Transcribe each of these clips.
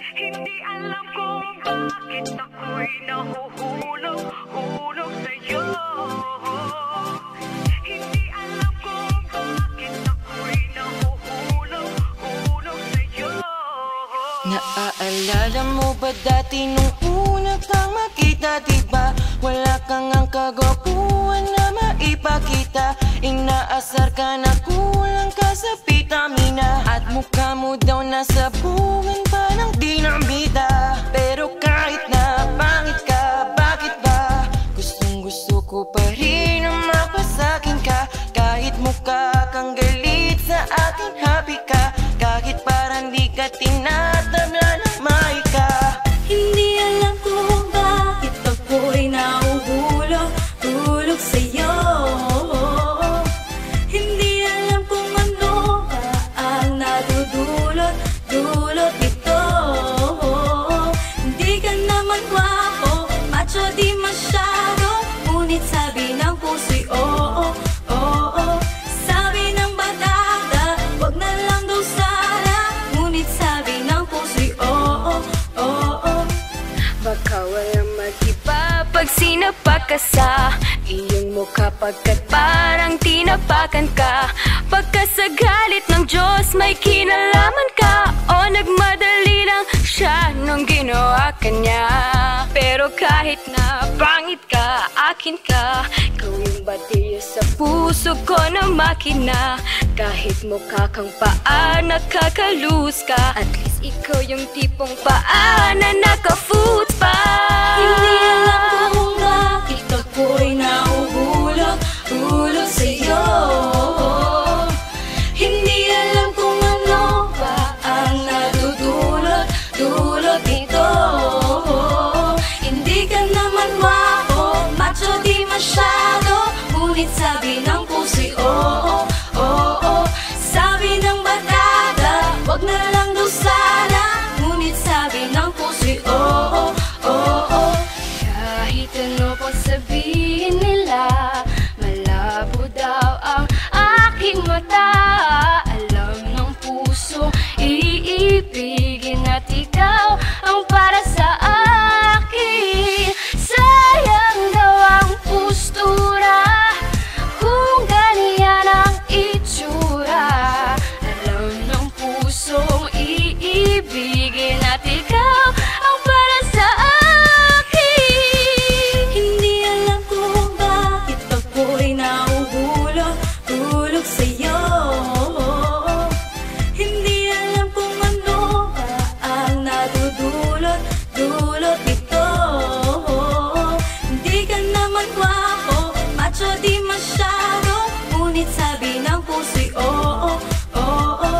Hindi alam kung bakit ako'y nahuhulog sa'yo. Hindi alam kung bakit ako'y nahuhulog sa'yo. Naaalala mo ba dati nung una kang makita, diba? Wala kang ang kagwapuan na maipakita. Inaasar ka na kulang ka sa vitamina, at mukha mo daw nasa bungan pa ng dinamita. Pero kahit na pangit ka, bakit ba? Gustong gusto ko pa rin na mapasakin ka. Kahit mukha kang galit, sa akin happy ka. Kahit parang di ka tinatabla ng maika. Hindi alam kung bakit ako'y nahuhulog sa'yo. Hindi alam kung ano ba ang nadudulot ito. Hindi ka naman gwapo, macho di masyado, ngunit sabi ng puso'y oo, oo. Sabi ng batata, wag na lang daw sana, ngunit sabi ng puso'y oo, oo. Baka walang mag-iba pag sinapak ka sa iyong mukha, pagkat parang tinapakan ka. Pagka sa galit ng Diyos may kinalaman ka, o nagmadali lang siya nung ginawa ka niya. Pero kahit na pangit ka, akin ka. Ikaw yung baterya sa puso ko na makina. Kahit mukha kang paa, nakakalus ka, at least ikaw yung tipong paa na naka-foot pa. Hindi alam kung bakit ako'y nahuhulog sa'yo. Hindi alam kung ano ba ang nadudulot ito. Hindi ka naman gwapo, macho di masyado, ngunit sabi ng puso'y oo, oo. Sabi ng batata, wag na lang daw sana, ngunit sabi ng puso'y oo, oo. Kahit ano pang sabihin nila, malabo daw ang aking mata. Alam ng puso, iibigin at ikaw ang para sa akin. Sayang daw ang postura kung ganyan ang itsura. Alam ng pusong iibigin at ikaw ang para sa akin. Hindi alam kung bakit ako'y nahuhulog sa'yo. Hindi alam kung ano ba ang nadudulot ito. Hindi ka naman gwapo, macho di masyado, ngunit sabi ng puso'y oo, oo.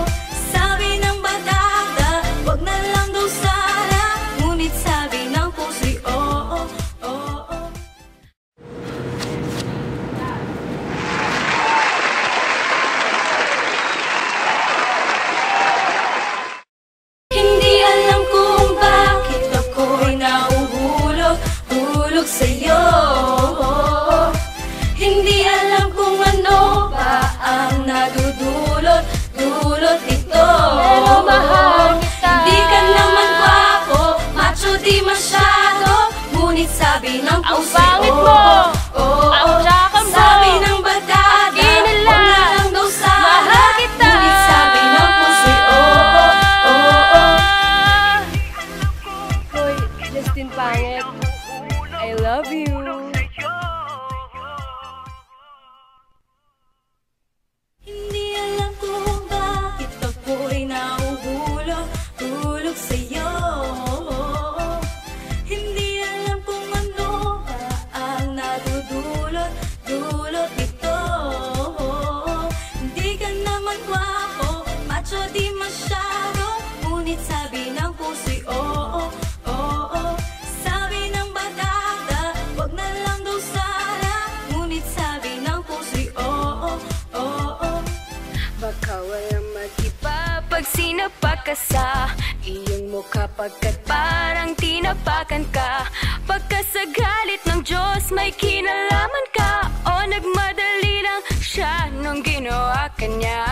Sabi ng batata, wag na lang daw sana, ngunit sabi ng puso'y oo, oo. Hindi alam kung bakit ako'y nahuhulog sa'yo. Hindi alam kung ano ba ang nadudulot ito. Pero mahal kita. Hindi ka naman gwapo, macho di masyado, ngunit sabi ng Ang puso'y pangit oo, mo, oo. ang tsaka mo. Sabi ng batata, Di nila. wag na lang daw sana, Mahal kita. ngunit sabi ng puso'y oo, oo. Hoy, Justin Pangit, I love you. Hindi alam kung bakit ako'y nahuhulog sa'yo. Hindi alam kung ano ba ang nadudulot ito. Hindi ka naman gwapo, macho di masyado, ngunit sabi ng puso'y oo, oo. Sabi ng batata, wag na lang daw sana, ngunit sabi ng puso'y oo, oo. Baka walang mag-iba pag sinapak ka sa iyong mukha, pagkat parang tinapakan ka. Pagka sa galit ng Diyos may kinalaman ka, o nagmadali lang siya nung ginawa ka niya.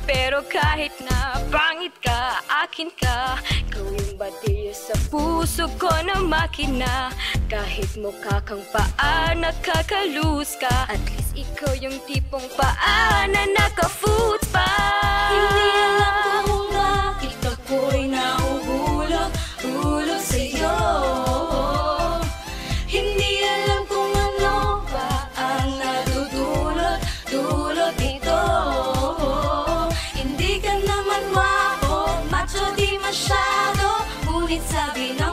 Pero kahit na pangit ka, akin ka. Ikaw yung bati puso ko na makina. Kahit mukha kang paa, nakakalus ka. At least ikaw yung tipong paa na naka-foot pa. Hindi alam kung bakit ako'y nauhulog sa'yo. Hindi alam kung ano pa ang nadudulot nito. Hindi ka naman wapo, macho di masyado, ngunit sabi ng